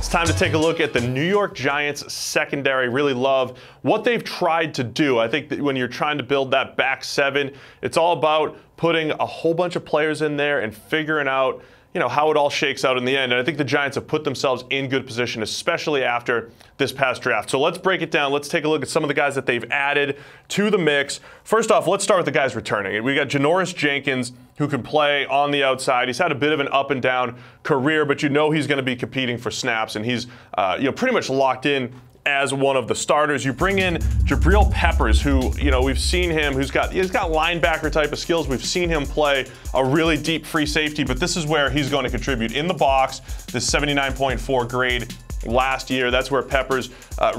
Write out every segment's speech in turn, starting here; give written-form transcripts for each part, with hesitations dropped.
It's time to take a look at the New York Giants secondary. Really love what they've tried to do. I think that when you're trying to build that back seven, it's all about putting a whole bunch of players in there and figuring out how it all shakes out in the end. And I think the Giants have put themselves in good position, especially after this past draft. So let's break it down. Let's take a look at some of the guys that they've added to the mix. First off, let's start with the guys returning. We got Jinora Jenkins, who can play on the outside. He's had a bit of an up and down career, but he's going to be competing for snaps, and he's pretty much locked in as one of the starters. You bring in Jabril Peppers, who we've seen him, he's got linebacker type of skills. We've seen him play a really deep free safety, but this is where he's going to contribute in the box. This 79.4 grade last year, that's where Peppers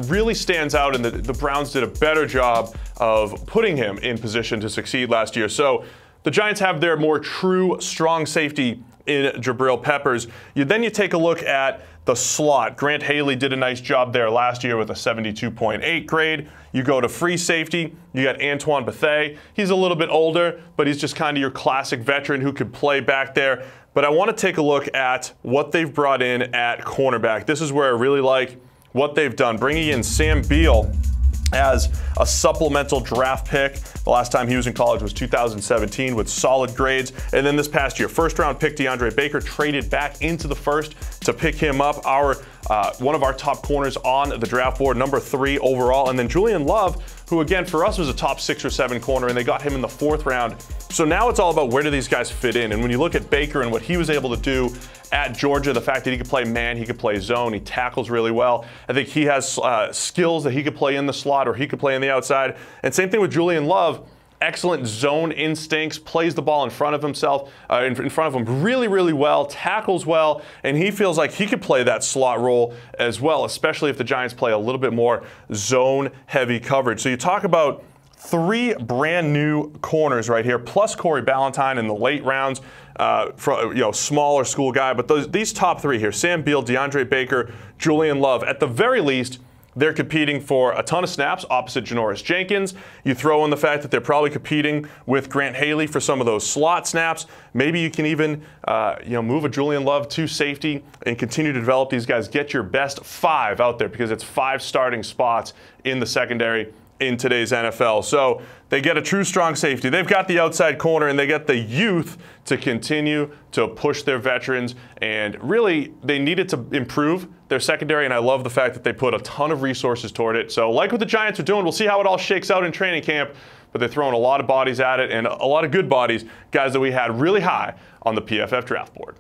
really stands out, and the Browns did a better job of putting him in position to succeed last year. So the Giants have their more true strong safety in Jabril Peppers. Then you take a look at the slot. Grant Haley did a nice job there last year with a 72.8 grade. You go to free safety, you got Antoine Bethea. He's a little bit older, but he's just kind of your classic veteran who could play back there. But I want to take a look at what they've brought in at cornerback. This is where I really like what they've done. Bringing in Sam Beal as a supplemental draft pick. The last time he was in college was 2017 with solid grades. And then this past year, first-round pick Deandre Baker traded back into the first to pick him up. One of our top corners on the draft board, number 3 overall. And then Julian Love, who again for us was a top 6 or 7 corner, and they got him in the 4th round. So now it's all about where do these guys fit in. And when you look at Baker and what he was able to do at Georgia, the fact that he could play man, he could play zone, he tackles really well. I think he has skills that he could play in the slot or he could play on the outside. And same thing with Julian Love. Excellent zone instincts, plays the ball in front of himself, in front of him really, really well, tackles well, and he feels like he could play that slot role as well, especially if the Giants play a little bit more zone-heavy coverage. So you talk about 3 brand new corners right here, plus Corey Ballantyne in the late rounds, smaller school guy. But these top 3 here, Sam Beal, Deandre Baker, Julian Love, at the very least, they're competing for a ton of snaps opposite Jinora Jenkins. You throw in the fact that they're probably competing with Grant Haley for some of those slot snaps. Maybe you can even move a Julian Love to safety and continue to develop these guys. Get your best 5 out there, because it's 5 starting spots in the secondary in today's NFL. So they get a true strong safety. They've got the outside corner, and they get the youth to continue to push their veterans. And really, they needed to improve their secondary, and I love the fact that they put a ton of resources toward it. So like what the Giants are doing, we'll see how it all shakes out in training camp, but they're throwing a lot of bodies at it, and a lot of good bodies, guys that we had really high on the PFF draft board.